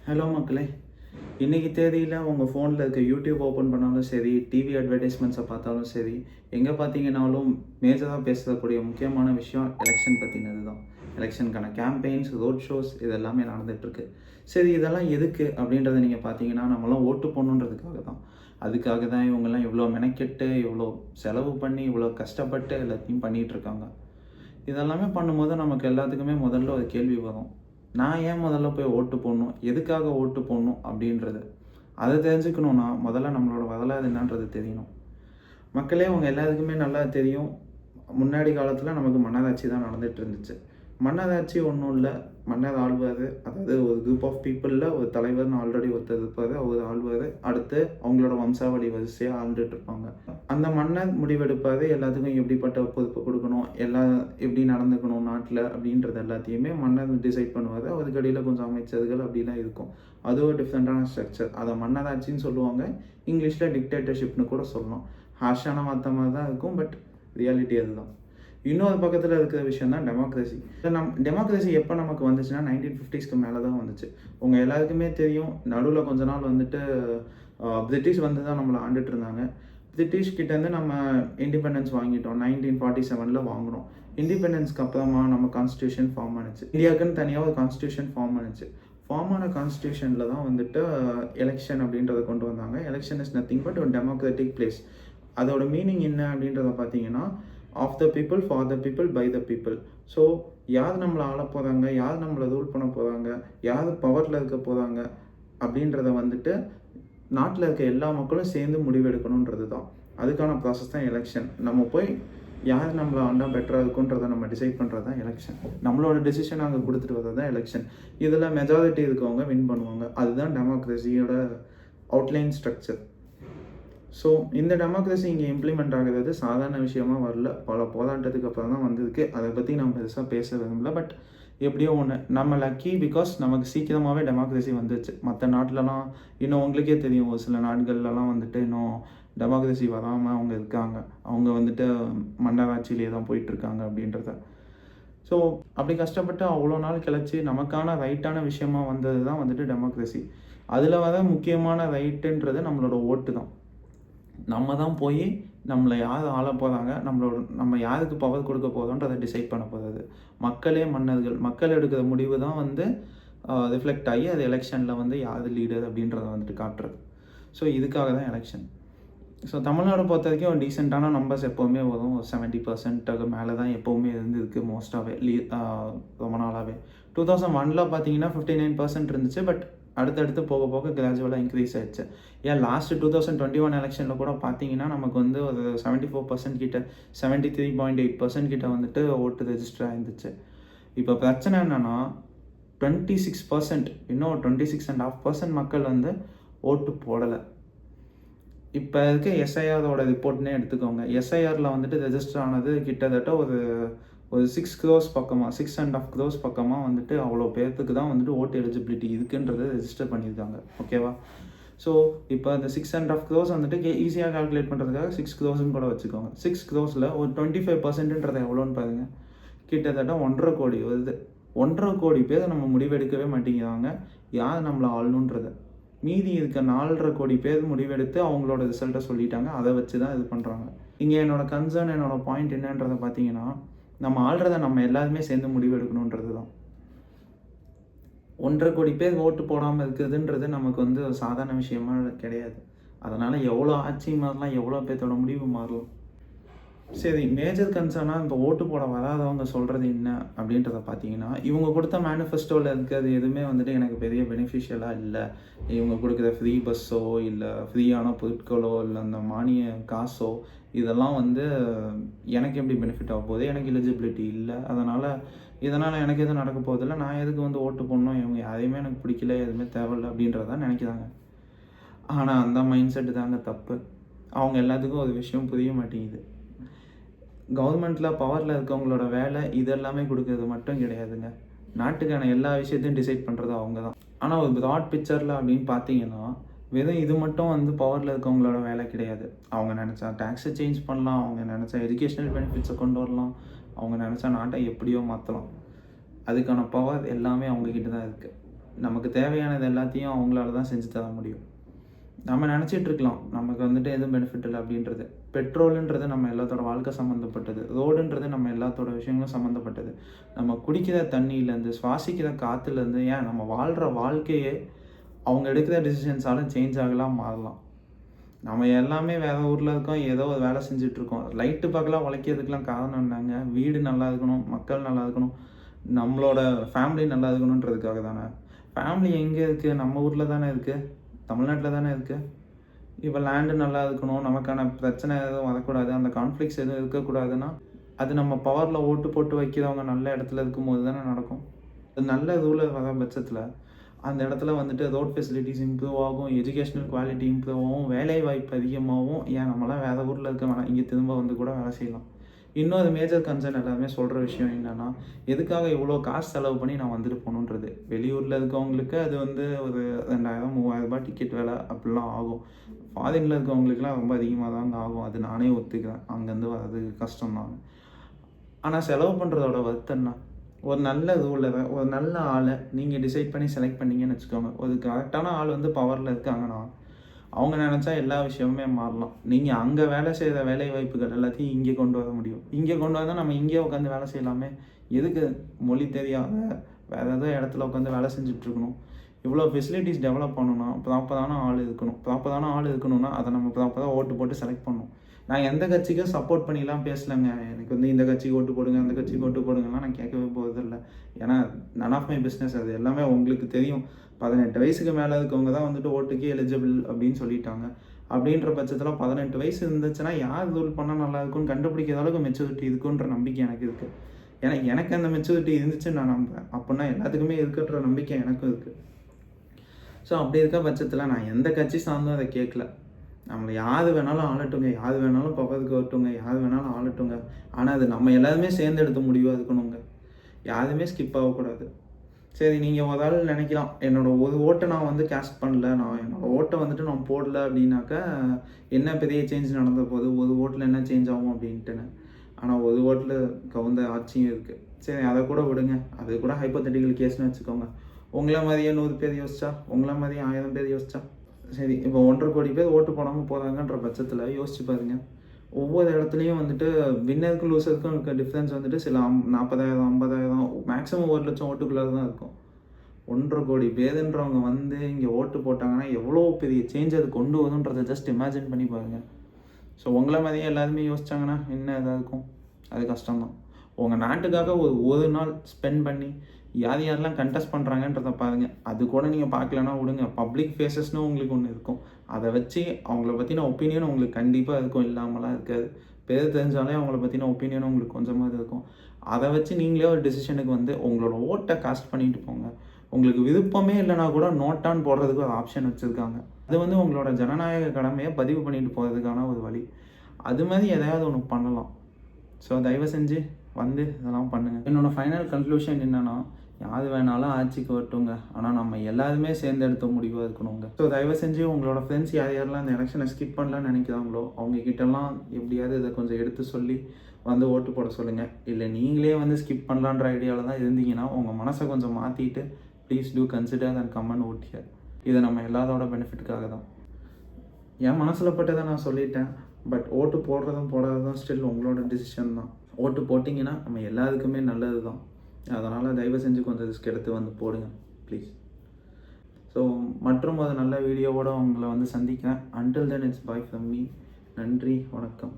Hello மக்களே, இன்றைக்கி தேதியில் உங்கள் ஃபோனில் இருக்க யூடியூப் ஓப்பன் பண்ணாலும் சரி, டிவி அட்வர்டைஸ்மெண்ட்ஸை பார்த்தாலும் சரி, எங்கே பார்த்தீங்கன்னாலும் மேஜராக பேசக்கூடிய முக்கியமான விஷயம் எலெக்ஷன் பற்றினது தான். எலெக்ஷனுக்கான கேம்பெயின்ஸ், ரோட் ஷோஸ் இது எல்லாமே நடந்துகிட்ருக்கு. சரி, இதெல்லாம் எதுக்கு அப்படின்றத நீங்கள் பார்த்தீங்கன்னா, நம்மளாம் ஓட்டு போடணுன்றதுக்காக தான். அதுக்காக தான் இவங்கெல்லாம் இவ்வளோ மெனக்கெட்டு, இவ்வளோ செலவு பண்ணி, இவ்வளோ கஷ்டப்பட்டு எல்லாத்தையும் பண்ணிகிட்ருக்காங்க. இதெல்லாமே பண்ணும்போது நமக்கு எல்லாத்துக்குமே முதல்ல ஒரு கேள்வி வரும். நான் ஏன் முதல்ல போய் ஓட்டு போடணும்? எதுக்காக ஓட்டு போடணும்? அப்படின்றது. அதை தெரிஞ்சுக்கணுன்னா முதல்ல நம்மளோட வரலாறு என்னன்றது தெரியணும். மக்களே உங்கள் எல்லாத்துக்குமே நல்லா தெரியும். முன்னாடி காலத்தில் நமக்கு மன்னராட்சி தான் நடந்துகிட்டு இருந்துச்சு. மன்னராட்சி ஒன்றும் இல்லை, மன்னர் ஆள்வார். அதாவது ஒரு குரூப் ஆஃப் பீப்புளில் ஒரு தலைவர்னு ஆல்ரெடி ஒருத்தர் இருப்பார், அவர் ஆள்வார். அடுத்து அவங்களோட வம்சாவளி வரிசையாக ஆண்டுட்டு இருப்பாங்க. அந்த மன்னர் முடிவெடுப்பார், எல்லாத்துக்கும் எப்படிப்பட்ட பொறுப்பு கொடுக்கணும், எல்லாம் எப்படி நடந்துக்கணும் நாட்டில் அப்படின்றது எல்லாத்தையுமே மன்னர் டிசைட் பண்ணுவார். அதுக்கு அடியில் கொஞ்சம் அமைச்சர்கள் அப்படிலாம் இருக்கும். அது ஒரு டிஃப்ரெண்ட்டான ஸ்ட்ரக்சர். அதை மன்னராட்சின்னு சொல்லுவாங்க. இங்கிலீஷில் டிக்டேட்டர்ஷிப்னு கூட சொல்லலாம். ஹார்ஷான வார்த்தை மாதிரி தான் இருக்கும், பட் ரியாலிட்டி அதுதான். இன்னொரு பக்கத்தில் இருக்கிற விஷயம் தான் டெமோக்ரஸி. டெமோக்ரஸி எப்போ நமக்கு வந்துச்சுன்னா 1950s மேலே தான் வந்துச்சு. உங்கள் எல்லாருக்குமே தெரியும், நடுவில் கொஞ்ச நாள் வந்துட்டு பிரிட்டிஷ் வந்து தான் நம்மளை ஆண்டுட்டு இருந்தாங்க. பிரிட்டிஷ் கிட்டேருந்து நம்ம இண்டிபெண்டன்ஸ் வாங்கிட்டோம். 1947 வாங்கினோம். இண்டிபெண்டன்ஸ்க்கு அப்புறமா நம்ம கான்ஸ்டியூஷன் ஃபார்ம் ஆனிச்சு. இந்தியாவுக்குன்னு தனியாக ஒரு கான்ஸ்டியூஷன் ஃபார்ம் ஆனிச்சு. ஃபார்ம் ஆன கான்ஸ்டியூஷனில் தான் வந்துட்டு எலெக்ஷன் அப்படின்றத கொண்டு வந்தாங்க. எலெக்ஷன் இஸ் நத்திங் பட் ஒரு டெமோக்ராட்டிக் பிளேஸ். அதோட மீனிங் என்ன அப்படின்றத பார்த்தீங்கன்னா, of the people, for the people, by the people. So யார் நம்மளை ஆள போகிறாங்க, யார் நம்மளை ரூல் பண்ண போகிறாங்க, யார் பவரில் இருக்க போகிறாங்க அப்படின்றத வந்துட்டு நாட்டில் இருக்க எல்லா மக்களும் சேர்ந்து முடிவெடுக்கணுன்றது தான். அதுக்கான ப்ராசஸ் தான் எலெக்ஷன். நம்ம போய் யார் நம்மளை ஆண்டா பெட்டராக இருக்குன்றதை நம்ம டிசைட் பண்ணுறது தான் எலெக்ஷன். நம்மளோட டெசிஷன் அங்கே கொடுத்துட்டு வர்றது தான் எலெக்ஷன். இதில் மெஜாரிட்டி இருக்கவங்க வின் பண்ணுவாங்க. அதுதான் டெமோக்ரஸியோட அவுட்லைன் ஸ்ட்ரக்சர். ஸோ இந்த டெமோக்ரஸி இங்கே இம்ப்ளிமெண்ட் ஆகிறது சாதாரண விஷயமா வரல. பல போராட்டத்துக்கு அப்புறம் தான் வந்திருக்கு. அதை பற்றி நம்ம பெருசாக பேச விரும்பல. பட் எப்படியோ ஒன்று, நம்ம லக்கி பிகாஸ் நமக்கு சீக்கிரமாகவே டெமோக்ரஸி வந்துச்சு. மற்ற நாட்டிலலாம் இன்னும் உங்களுக்கே தெரியும், ஒரு சில நாடுகள்லாம் வந்துட்டு இன்னும் டெமோக்ரஸி வராமல் அவங்க இருக்காங்க. அவங்க வந்துட்டு மன்னராட்சியிலே தான் போயிட்டுருக்காங்க அப்படின்றத. ஸோ அப்படி கஷ்டப்பட்டு அவ்வளோ நாள் கிளச்சி நமக்கான ரைட்டான விஷயமா வந்தது தான் வந்துட்டு டெமோக்ரஸி. அதில் வர முக்கியமான ரைட்டுன்றது நம்மளோட ஓட்டு தான். நம்ம தான் போய் நம்மளை யார் ஆள போகிறாங்க, நம்ம யாருக்கு பவர் கொடுக்க போகிறோன்றதை டிசைட் பண்ண போகிறது. மக்களே மன்னர்கள். மக்கள் எடுக்கிற முடிவு தான் வந்து ரிஃப்ளெக்ட் ஆகி அது எலெக்ஷனில் வந்து யார் லீடர் அப்படின்றத வந்துட்டு காட்டுறது. ஸோ இதுக்காக தான் எலெக்ஷன். ஸோ தமிழ்நாடு பொறுத்த வரைக்கும் ஒரு டீசெண்டான நம்பர்ஸ் எப்போவுமே வரும். 70% மேலே தான் எப்போவுமே இருந்துருக்கு மோஸ்ட்டாகவே ரொம்ப நாளாகவே. 2001 பார்த்தீங்கன்னா 59% இருந்துச்சு. பட் அடுத்தடுத்து போக போக கிராஜுவலாக இன்க்ரீஸ் ஆயிடுச்சு. ஏன் லாஸ்ட்டு 2021 எலெக்ஷனில் கூட பார்த்தீங்கன்னா நமக்கு வந்து ஒரு 74% கிட்ட, 73.8% கிட்ட வந்துட்டு ஓட்டு ரெஜிஸ்டர் ஆயிருந்துச்சு. இப்போ பிரச்சனை என்னென்னா 26%, இன்னும் 26.5% மக்கள் வந்து ஓட்டு போடலை. இப்போ இருக்க எஸ்ஐஆரோட ரிப்போர்ட்னே எடுத்துக்கோங்க. எஸ்ஐஆரில் வந்துட்டு ரெஜிஸ்டர் ஆனது கிட்டத்தட்ட ஒரு 6 crores பக்கமாக, 6.5 crores பக்கமாக வந்துட்டு அவ்வளோ பேர்த்துக்கு தான் வந்துட்டு ஓட்டு எலிஜிபிலிட்டி இருக்குன்றதை ரெஜிஸ்டர் பண்ணியிருக்காங்க. ஓகேவா? ஸோ இப்போ அந்த 6.5 crores வந்துட்டு ஈஸியாக கால்குலேட் பண்ணுறதுக்காக 6 crores கூட வச்சுக்கோங்க. 6 crores ஒரு 25%ன்றது எவ்வளோன்னு பாருங்கள். கிட்டத்தட்ட 1.5 கோடி வருது. 1.5 கோடி பேர் நம்ம முடிவெடுக்கவே மாட்டேங்கிறாங்க யார் நம்மளை ஆளணுன்றதை. மீதி இருக்க 4.5 கோடி பேர் முடிவெடுத்து அவங்களோட ரிசல்ட்டை சொல்லிட்டாங்க. அதை வச்சு தான் இது பண்ணுறாங்க. இங்கே என்னோடய கன்சர்ன், என்னோடய பாயிண்ட் என்னன்றதை பார்த்தீங்கன்னா, நம்ம ஆள்றதை நம்ம எல்லாருமே சேர்ந்து முடிவெடுக்கணுன்றது தான். 1.5 கோடி பேர் ஓட்டு போடாமல் இருக்குதுன்றது நமக்கு வந்து ஒரு சாதாரண விஷயமா கிடையாது. அதனால் எவ்வளோ ஆட்சி மாறலாம், எவ்வளோ பேர்த்தோட முடிவு மாறலாம். சரி, மேஜர் கன்சர்னாக இப்போ ஓட்டு போட வராதவங்க சொல்கிறது என்ன அப்படின்றத பார்த்தீங்கன்னா, இவங்க கொடுத்த மேனிஃபெஸ்டோவில் இருக்கிறது எதுவுமே வந்துட்டு எனக்கு பெரிய பெனிஃபிஷியலாக இல்லை. இவங்க கொடுக்குற ஃப்ரீ பஸ்ஸோ, இல்லை ஃப்ரீயான பொருட்களோ, இல்லை அந்த மானிய காசோ, இதெல்லாம் வந்து எனக்கு எப்படி பெனிஃபிட் ஆக போகுது? எனக்கு எலிஜிபிலிட்டி இல்லை. இதனால் எனக்கு எதுவும் நடக்க போகிறதில்ல. நான் எதுக்கு வந்து ஓட்டு போடணும்? இவங்க யாரையுமே எனக்கு பிடிக்கல, எதுவுமே தேவையில்லை அப்படின்றதான் நினைக்கிறாங்க. ஆனால் அந்த மைண்ட் செட்டு தாங்க தப்பு. அவங்க எல்லாத்துக்கும் ஒரு விஷயம் புரிய மாட்டேங்குது. கவர்மெண்ட்டில் பவரில் இருக்கவங்களோட வேலை இதெல்லாமே கொடுக்கறது மட்டும் கிடையாதுங்க. நாட்டுக்கான எல்லா விஷயத்தையும் டிசைட் பண்ணுறது அவங்க தான். ஆனால் ஒரு ப்ராட் பிக்சரில் அப்படின்னு பார்த்தீங்கன்னா, வெறும் இது மட்டும் வந்து பவரில் இருக்கவங்களோட வேலை கிடையாது. அவங்க நினச்சா டேக்ஸை சேஞ்ச் பண்ணலாம், அவங்க நினச்சா எஜுகேஷ்னல் பெனிஃபிட்ஸை கொண்டு வரலாம், அவங்க நினச்சா நாட்டை எப்படியோ மாற்றலாம். அதுக்கான பவர் எல்லாமே அவங்கக்கிட்ட தான் இருக்குது. நமக்கு தேவையானது எல்லாத்தையும் அவங்களால தான் செஞ்சு தர முடியும். நம்ம நினச்சிட்டு இருக்கலாம் நமக்கு வந்துட்டு எதுவும் பெனிஃபிட் இல்லை அப்படின்றது. பெட்ரோலுன்றது நம்ம எல்லாத்தோட வாழ்க்கை சம்மந்தப்பட்டது. ரோடுன்றது நம்ம எல்லாத்தோட விஷயங்களும் சம்மந்தப்பட்டது. நம்ம குடிக்கிற தண்ணியிலேருந்து, சுவாசிக்கிற காற்றுலேருந்து, ஏன் நம்ம வாழ்கிற வாழ்க்கையே அவங்க எடுக்கிற டிசிஷன்ஸால் சேஞ்ச் ஆகலாம், மாறலாம். நம்ம எல்லாமே வேறு ஊரில் இருக்கோம், ஏதோ ஒரு வேலை செஞ்சிட்ருக்கோம். லைட்டு பார்க்கலாம் உழைக்கிறதுக்கெலாம் காரணம் என்னங்க? வீடு நல்லா இருக்கணும், மக்கள் நல்லா இருக்கணும், நம்மளோட ஃபேமிலி நல்லா இருக்கணுன்றதுக்காக தானே. ஃபேமிலி எங்கே இருக்குது? நம்ம ஊரில் தானே இருக்குது, தமிழ்நாட்டில் தானே இருக்குது. இப்போ லேண்டு நல்லா இருக்கணும், நமக்கான பிரச்சனை எதுவும் வரக்கூடாது, அந்த கான்ஃப்ளிக்ஸ் எதுவும் இருக்கக்கூடாதுன்னா, அது நம்ம பவரில் ஓட்டு போட்டு வைக்கிறவங்க நல்ல இடத்துல இருக்கும்போது தானே நடக்கும். நல்ல ரூலர் வர பட்சத்தில் அந்த இடத்துல வந்துட்டு ரோட் ஃபெசிலிட்டிஸ் இம்ப்ரூவ் ஆகும், எஜுகேஷ்னல் குவாலிட்டி இம்ப்ரூவ் ஆகும், வேலை வாய்ப்பு அதிகமாகவும். ஏன் நம்மளாம் வேறு ஊரில் இருக்க வேணாம், இங்கே திரும்ப வந்து கூட வேலை செய்யலாம். இன்னொரு மேஜர் கன்சர்ன் எல்லாருமே சொல்கிற விஷயம் என்னென்னா, எதுக்காக இவ்வளோ காசு செலவு பண்ணி நான் வந்துட்டு போகணுன்றது. வெளியூரில் இருக்கவங்களுக்கு அது வந்து ஒரு 2000 3000 டிக்கெட் விலை அப்படிலாம் ஆகும். ஃபாரினில் இருக்கவங்களுக்குலாம் ரொம்ப அதிகமாக தான் ஆகும். அது நானே ஒத்துக்கிறேன், அங்கேருந்து வர்றது கஷ்டம் தான். ஆனால் செலவு பண்ணுறதோட ஒர்த் என்ன? ஒரு நல்ல ரூலரை, ஒரு நல்ல ஆளை நீங்கள் டிசைட் பண்ணி செலக்ட் பண்ணிங்கன்னு வச்சுக்கோங்க. ஒரு கரெக்டான ஆள் வந்து பவரில் இருக்காங்கன்னா அவங்க நினச்சா எல்லா விஷயமுமே மாறலாம். நீங்கள் அங்கே வேலை செய்கிற வேலை வாய்ப்புகள் எல்லாத்தையும் இங்கே கொண்டு வர முடியும். இங்கே கொண்டு வந்தால் நம்ம இங்கேயே உட்காந்து வேலை செய்யலாமே. எதுக்கு மொழி தெரியாத வேறு ஏதோ இடத்துல உட்காந்து வேலை செஞ்சுட்ருக்கணும்? இவ்வளோ ஃபெசிலிட்டிஸ் டெவலப் பண்ணணும்னா ப்ராப்பரான ஆள் இருக்கணும். ப்ராப்பரான ஆள் இருக்கணும்னா அதை நம்ம ப்ராப்பராக ஓட்டு போட்டு செலக்ட் பண்ணணும். நான் எந்த கட்சிக்கும் சப்போர்ட் பண்ணிலாம் பேசலைங்க. எனக்கு வந்து இந்த கட்சிக்கு ஓட்டு போடுங்க, அந்த கட்சிக்கு ஓட்டு போடுங்கலாம் நான் கேட்கவே போகிறதில்ல. ஏன்னா நன் ஆஃப் மை பிஸ்னஸ். அது எல்லாமே உங்களுக்கு தெரியும். 18 வயசுக்கு மேலே இருக்கவங்க தான் வந்துட்டு ஓட்டுக்கே எலிஜிபிள் அப்படின்னு சொல்லிட்டாங்க. அப்படின்ற பட்சத்தில் 18 வயசு இருந்துச்சுன்னா யார் ரூல் பண்ணால் நல்லாயிருக்கும்னு கண்டுபிடிக்கிற அளவுக்கு மெச்சூரிட்டி இருக்குன்ற நம்பிக்கை எனக்கு இருக்குது. ஏன்னா எனக்கு அந்த மெச்சூரிட்டி இருந்துச்சுன்னு நான் நம்புகிறேன். அப்படின்னா எல்லாத்துக்குமே இருக்குன்ற நம்பிக்கை எனக்கும் இருக்குது. ஸோ அப்படி இருக்க பட்சத்தில் நான் எந்த கட்சி சார்ந்தும் அதை கேட்கல. நம்மளை யார் வேணாலும் ஆளட்டுங்க, யார் வேணாலும் பக்கத்துக்கு வரட்டுங்க, யார் வேணாலும் ஆளட்டுங்க. ஆனால் அது நம்ம எல்லாருமே சேர்ந்து எடுத்த முடிவாக இருக்கணுங்க. யாருமே ஸ்கிப் ஆகக்கூடாது. சரி, நீங்கள் ஒரு ஆள் நினைக்கலாம், என்னோடய ஒரு ஓட்டை நான் வந்து கேஸ்ட் பண்ணல, நான் என்னோடய ஓட்டை வந்துட்டு நான் போடல அப்படின்னாக்கா என்ன பெரிய சேஞ்ச் நடந்த போது, ஒரு ஓட்டில் என்ன சேஞ்ச் ஆகும் அப்படின்ட்டுன்னு. ஆனால் ஒரு ஓட்டில் கவுந்த ஆட்சியும் இருக்குது. சரி, அதை கூட விடுங்க. அது கூட ஹைப்போதெட்டிக்கல் கேஸ்னு வச்சுக்கோங்க. உங்களை மாதிரியே 100 பேர் யோசிச்சா, உங்களை மாதிரியே 1000 பேர் யோசிச்சா, சரி இப்போ 1.5 கோடி பேர் ஓட்டு போடாமல் போகிறாங்கன்ற பட்சத்தில் யோசிச்சு பாருங்கள். ஒவ்வொரு இடத்துலையும் வந்துட்டு வின்னருக்கும் லூசருக்கும் இருக்க டிஃப்ரென்ஸ் வந்துட்டு சில 40,000 50,000 மேக்ஸிமம் 1,00,000 ஓட்டுக்குள்ளே தான் இருக்கும். 1.5 கோடி பேருன்றவங்க வந்து இங்கே ஓட்டு போட்டாங்கன்னா எவ்வளோ பெரிய சேஞ்ச் அது கொண்டு வருதுன்றதை ஜஸ்ட் இமேஜின் பண்ணி பாருங்கள். ஸோ உங்களை மாதிரியே எல்லாருமே யோசிச்சாங்கன்னா என்ன இதாக இருக்கும்? அது கஷ்டம்தான். உங்கள் நாட்டுக்காக ஒரு நாள் ஸ்பெண்ட் பண்ணி யார் யாரெல்லாம் கண்டெஸ்ட் பண்ணுறாங்கன்றதை பாருங்கள். அது கூட நீங்கள் பார்க்கலன்னா விடுங்க. பப்ளிக் ஃபேஸஸ்னு உங்களுக்கு ஒன்று இருக்கும். அதை வச்சு அவங்கள பற்றின ஒப்பீனியன் உங்களுக்கு கண்டிப்பாக இருக்கும், இல்லாமலாம் இருக்காது. பேர் தெரிஞ்சாலே அவங்கள பற்றின ஒப்பீனியன் உங்களுக்கு கொஞ்சமாக இருக்கும். அதை வச்சு நீங்களே ஒரு டிசிஷனுக்கு வந்து உங்களோட ஓட்டை காஸ்ட் பண்ணிட்டு போங்க. உங்களுக்கு விருப்பமே இல்லைனா கூட நோட்டான் போடுறதுக்கு ஒரு ஆப்ஷன் வச்சுருக்காங்க. அது வந்து உங்களோட ஜனநாயக கடமையை பதிவு பண்ணிட்டு போகிறதுக்கான ஒரு வழி. அது மாதிரி எதையாவது ஒன்று பண்ணலாம். ஸோ தயவு செஞ்சு வந்து இதெல்லாம் பண்ணுங்கள். என்னோடய ஃபைனல் கன்க்ளூஷன் என்னென்னா, யார் வேணாலும் ஆட்சிக்கு வரட்டுங்க, ஆனால் நம்ம எல்லாருமே சேர்ந்து எடுத்த முடிவாக இருக்கணுங்க. ஸோ தயவு செஞ்சு உங்களோட ஃப்ரெண்ட்ஸ் யார் யாரெல்லாம் இந்த எலெக்ஷனை ஸ்கிப் பண்ணலான்னு நினைக்கிறாங்களோ அவங்கக்கிட்டலாம் எப்படியாவது இதை கொஞ்சம் எடுத்து சொல்லி வந்து ஓட்டு போட சொல்லுங்கள். இல்லை நீங்களே வந்து ஸ்கிப் பண்ணலான்ற ஐடியாவில் தான் இருந்தீங்கன்னா உங்கள் மனசை கொஞ்சம் மாற்றிட்டு please do consider and come and vote here. இது நம்ம எல்லாரோட பெனிஃபிட்டுக்காக தான். என் மனசில் பட்டதை நான் சொல்லிட்டேன். பட் ஓட்டு போடுறதும் போடாததும் ஸ்டில் உங்களோட டிசிஷன் தான். ஓட்டு போட்டிங்கன்னா நம்ம எல்லாருக்குமே நல்லது தான். அதனால் தயவு செஞ்சு கொஞ்சம் ரிஸ்க் எடுத்து வந்து போடுங்க ப்ளீஸ். ஸோ மற்றும் ஒரு நல்ல வீடியோவோடு உங்களை வந்து சந்திக்கிறேன். Until then it's by from me. நன்றி, வணக்கம்.